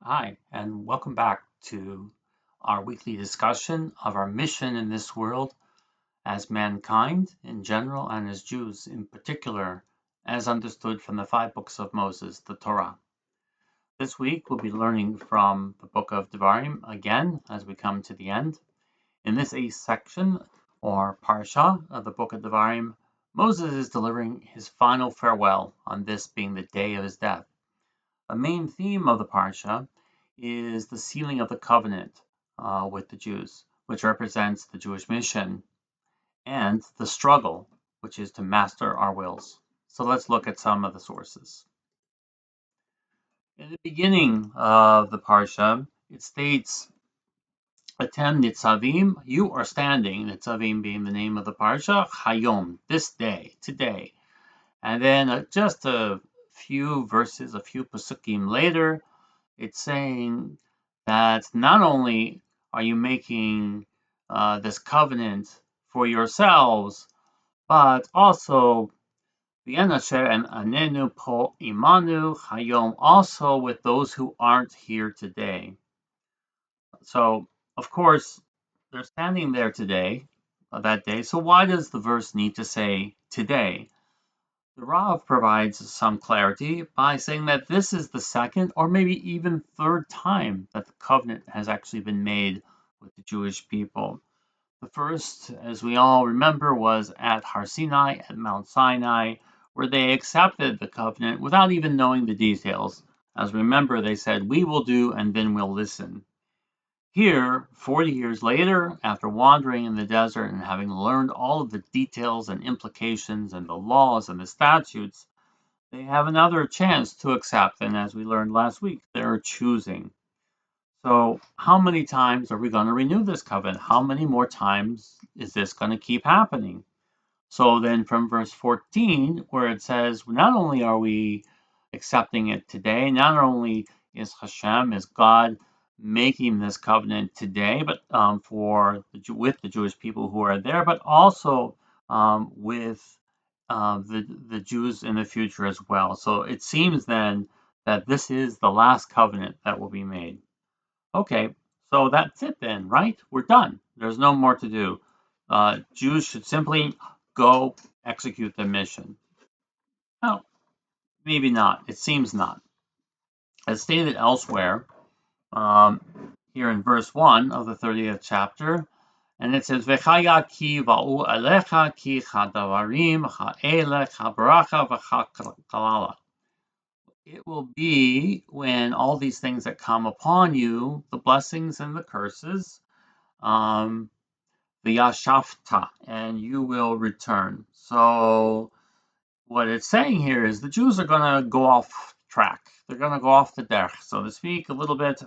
Hi, and welcome back to our weekly discussion of our mission in this world as mankind in general and as Jews in particular, as understood from the five books of Moses, the Torah. This week we'll be learning from the book of Devarim again as we come to the end. In this eighth section, or Parsha of the book of Devarim, Moses is delivering his final farewell on this being the day of his death. A main theme of the Parsha is the sealing of the covenant with the Jews, which represents the Jewish mission, and the struggle, which is to master our wills. So let's look at some of the sources. In the beginning of the Parsha, it states, Atem nitzavim, you are standing, nitzavim being the name of the Parsha, Hayom, this day, today. And then just a few verses, a few pasukim later, it's saying that not only are you making this covenant for yourselves, but also v'enasher and anenu po imanu hayom, also with those who aren't here today. So, of course, they're standing there today, that day. So why does the verse need to say today? The Rav provides some clarity by saying that this is the second or maybe even third time that the covenant has actually been made with the Jewish people. The first, as we all remember, was at Har Sinai, at Mount Sinai, where they accepted the covenant without even knowing the details. As remember, they said, "We will do and then we'll listen." Here, 40 years later, after wandering in the desert and having learned all of the details and implications and the laws and the statutes, they have another chance to accept. And as we learned last week, they're choosing. So, how many times are we going to renew this covenant? How many more times is this going to keep happening? So, then from verse 14, where it says, not only are we accepting it today, not only is Hashem, is God making this covenant today, but with the Jewish people who are there, but also with the Jews in the future as well. So it seems then that this is the last covenant that will be made. Okay, so that's it then, right? We're done. There's no more to do. Jews should simply go execute the mission. Well, maybe not. It seems not. As stated elsewhere, um, here in verse 1 of the 30th chapter, and it says, V'chaya ki va'u alecha ki chadavarim ha'elech ha'baracha v'cha'kalala. It will be when all these things that come upon you, the blessings and the curses, um, the yashafta, and you will return. So what it's saying here is the Jews are going to go off track. They're going to go off the derech, so to speak, a little bit,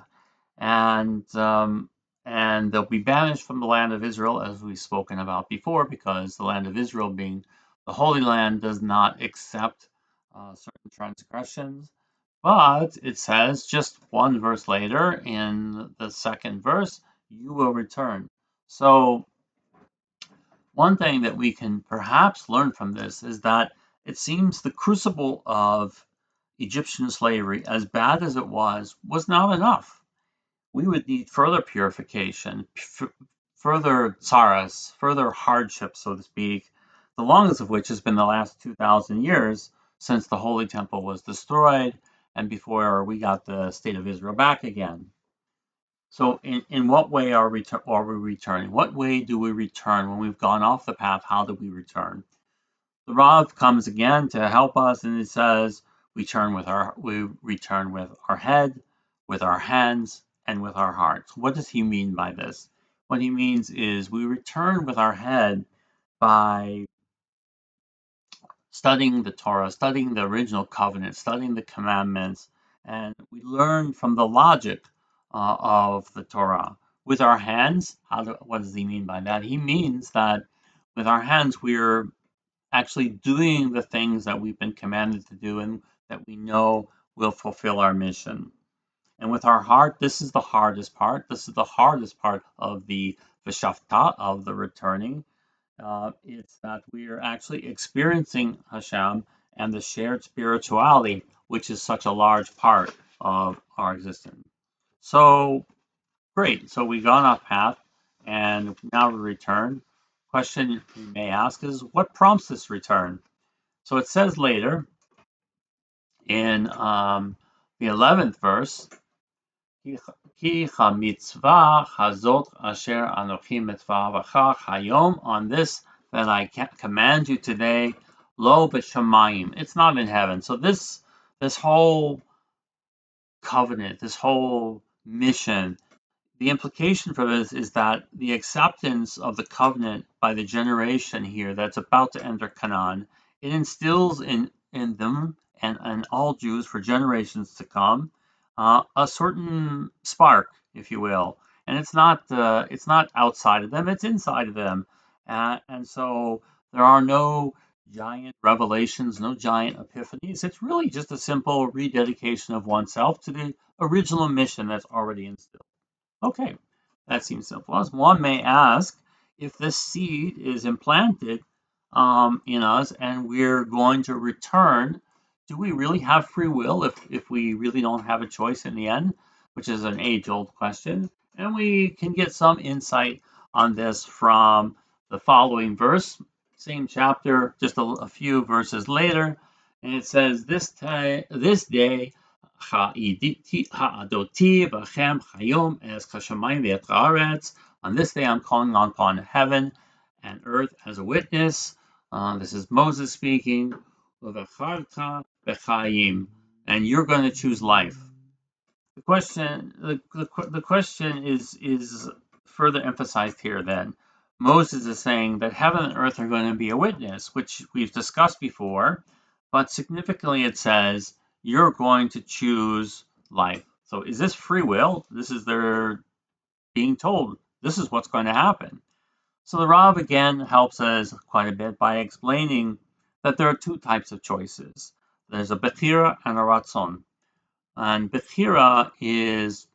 and they'll be banished from the land of Israel, as we've spoken about before, because the land of Israel, being the Holy Land, does not accept certain transgressions. But it says just one verse later, in the second verse, you will return. So one thing that we can perhaps learn from this is that it seems the crucible of Egyptian slavery, as bad as it was not enough. We would need further purification, further tsaras, further hardship, so to speak, the longest of which has been the last 2,000 years since the Holy Temple was destroyed and before we got the state of Israel back again. So, in what way are we returning? What way do we return when we've gone off the path? How do we return? The Rav comes again to help us, and it says, we return with our head, with our hands, and with our hearts. What does he mean by this? What he means is we return with our head by studying the Torah, studying the original covenant, studying the commandments, and we learn from the logic of the Torah. With our hands, what does he mean by that? He means that with our hands, we're actually doing the things that we've been commanded to do and that we know will fulfill our mission. And with our heart, this is the hardest part. This is the hardest part of the v'shavta, of the returning. It's that we are actually experiencing Hashem and the shared spirituality, which is such a large part of our existence. So great. So we gone off path, and now we return. Question you may ask is, what prompts this return? So it says later in the 11th verse, Ki mitzvah hazot asher anochi mitzvah hayom, on this that I command you today, lo b'shamayim. It's not in heaven. So this whole covenant, this whole mission, the implication for this is that the acceptance of the covenant by the generation here that's about to enter Canaan, it instills in them and all Jews for generations to come a certain spark, if you will, and it's not outside of them; it's inside of them, and so there are no giant revelations, no giant epiphanies. It's really just a simple rededication of oneself to the original mission that's already instilled. Okay, that seems simple. As one may ask, if this seed is implanted in us and we're going to return, do we really have free will if we really don't have a choice in the end? Which is an age-old question. And we can get some insight on this from the following verse, same chapter, just a few verses later. And it says, this day Ha'adoti v'chem chayom es kashamayim v'et haaretz. On this day I'm calling upon heaven and earth as a witness. This is Moses speaking. Uvecharta b'chayim, and you're going to choose life. The question is further emphasized here. Then Moses is saying that heaven and earth are going to be a witness, which we've discussed before, but significantly it says you're going to choose life. So is this free will? This is their being told this is what's going to happen. So the Rav again helps us quite a bit by explaining that there are two types of choices. There's a bechira and a ratzon. And bechira is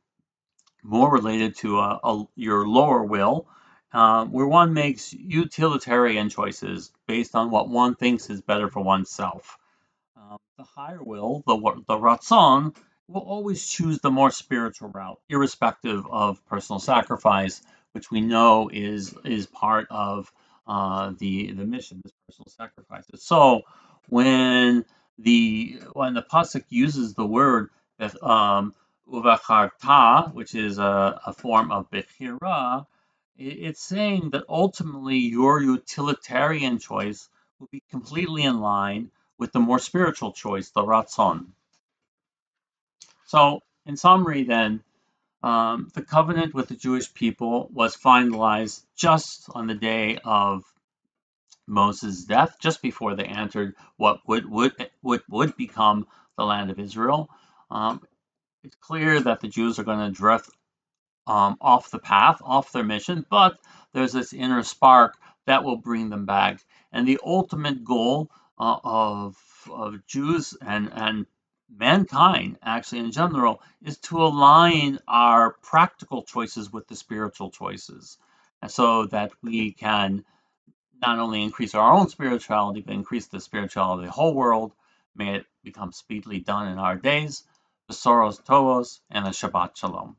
more related to your lower will, where one makes utilitarian choices based on what one thinks is better for oneself. The higher will, the ratzon, will always choose the more spiritual route, irrespective of personal sacrifice, which we know is part of the mission, is personal sacrifices. So when the pasuk uses the word uvacharta, which is a form of bechira, it's saying that ultimately your utilitarian choice will be completely in line with the more spiritual choice, the ratzon. So, in summary, then, the covenant with the Jewish people was finalized just on the day of Moses' death, just before they entered what would become the land of Israel. It's clear that the Jews are going to drift off the path, off their mission, but there's this inner spark that will bring them back. And the ultimate goal of Jews and mankind, actually in general, is to align our practical choices with the spiritual choices, and so that we can not only increase our own spirituality, but increase the spirituality of the whole world. May it become speedily done in our days. Besoros Tovos and a Shabbat Shalom.